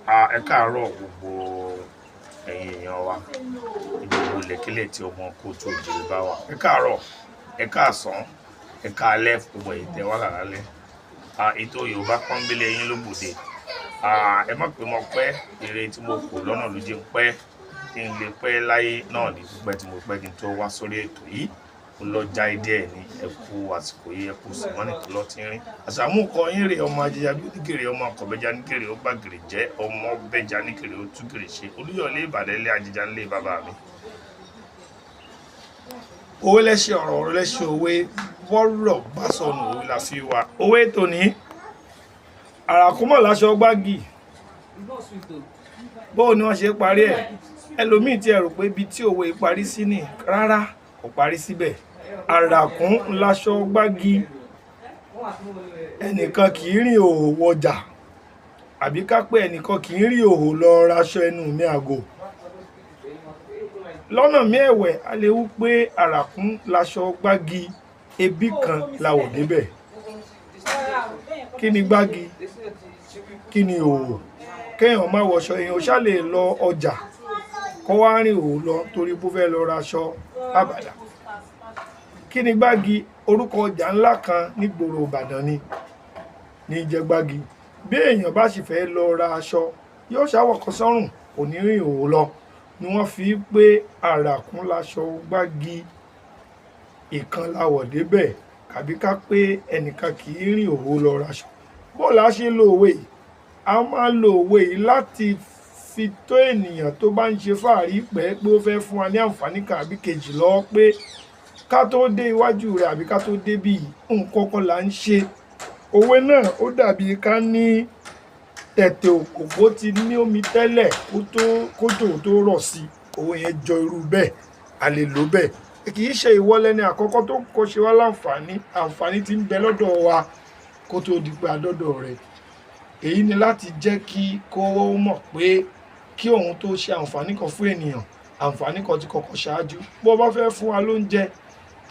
Ẹ káàárọ̀ gbogbo ẹ̀yin èèyàn wa gbogbo ilẹ̀kílẹ̀ tí ọmọ kóòtù òjìrì bá wà. Ẹ káàárọ̀, ẹ káàsán, ẹ káalẹ́ gbogbo èyí tẹ́ wà lálẹ́. Ètò Yorùbá Pọ́nbélé yín ló gbòde. Ẹ má pé mo pẹ́, eré tí mo kò lọ́nà ló jẹ́ pẹ́, kí n lè pẹ́ láyé náà ní pípẹ́ tí mo pẹ́ kí n tó wá sórí ètò yìí. Mo lọ já idé ẹ̀ ní ẹ kú àsìkò yìí, ẹ kú sìmọ́nì tó lọ́ ti ń rìn. Àṣàmú kan yín rè ọmọ ajẹjà bí onígèrè ọmọ àkọ́bẹ́já nígèrè ó bá gèrè jẹ́ ọmọ bẹ́jà nígèrè ó tú gèrè ṣe. Olúyọ̀lé Ìbàdàn ilé ajẹjà ńlé bàbá mi. Òwe lẹ́ṣẹ̀ ọ̀rọ̀ lẹ́ṣẹ̀ òwe bọ́rọ̀ bá sọnù òwe la fi wá. Òwe tòní àràkúnmọ̀ láṣọ gbági. Bóò ni wọ́n ṣe parí ẹ̀? Ẹlòmíì tí ẹ rò pé ibi tí òwe parí sí ni rárá kò parí síbẹ̀. Àràkún láṣọ gbági, ẹnìkan kì í rìn òhò wọjà, àbí ká pé ẹnìkan kì í rìn òhò lọ raṣọ ẹnu mi àgò. Lọ́nà mí ẹ̀wẹ̀ a lè wí pé àràkún láṣọ gbági, ẹbí kan la wò débẹ̀. Kí ni gbági? Kí ni òhò? Kéèyàn má wọṣọ, èèyàn ò ṣá lè lọ ọjà kó wá rìn òhò lọ torí bó fẹ́ lọ raṣọ àbàdà. Kí ni gbági? Orúkọ ọjà ńlá kan nígboro Ìbàdàn ní jẹ́ gbági. Bí èèyàn bá sì fẹ́ lọ ra aṣọ yóò ṣàwọ̀kọ̀ sọ́rùn, kò ní rìn òhò lọ, ni wọ́n fi pé àràkún láṣọ gbági, ìkan láwọ̀ débẹ̀, kàbí ká pé ẹnìkan kì í rìn òhò lọ raṣọ. Bó la ṣe lo òwe yìí? A máa lo òwe yìí láti fi tó ènìyàn tó bá ń ṣe fàárí pé ó fẹ́ fún wa ní àǹfààní kan àbí kejì lọ́wọ́ pé ká tó dé iwájú rẹ̀ àbí ká tó dé bí nǹkan kan là ń ṣe. Òwe náà ó dàbí ká ní tẹ̀tẹ̀ òkòkò ti ní omi tẹ́lẹ̀ kójò tó rọ̀ sí. Òwe yẹn jọ irú bẹ́ẹ̀, a lè lò bẹ́ẹ̀. Kì í ṣe ìwọ lẹni àkọ́kọ́ tó kọ́ ṣe wá láǹfààní, àǹfààní tí ń bẹ lọ́dọ̀ wa kó tó di pé adọ́dọ̀ rẹ̀. Èyí ni láti jẹ́ kí kó mọ̀ pé kí òun tó ṣe àǹfààní kan fún ènìyàn, àǹfààní kan ti kọ́kọ́ ṣáájú. Bó bá fẹ́ fún wa lóúnjẹ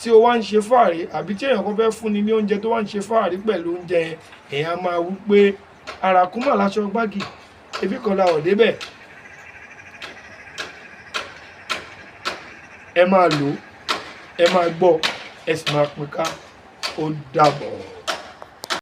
tí o wá ń ṣe fàárí, àbí tí èèyàn kan fẹ́ fún ni ní oúnjẹ tó wá ń ṣe fàárí pẹ̀lú oúnjẹ yẹn, èèyàn máa wí pé àràkúnmọ̀ láṣọ gbági, ẹbí kan la wọ̀ débẹ̀. Ẹ máa lò ó, ẹ máa gbọ́, ẹ sì máa pín ká. Ó dàbọ̀.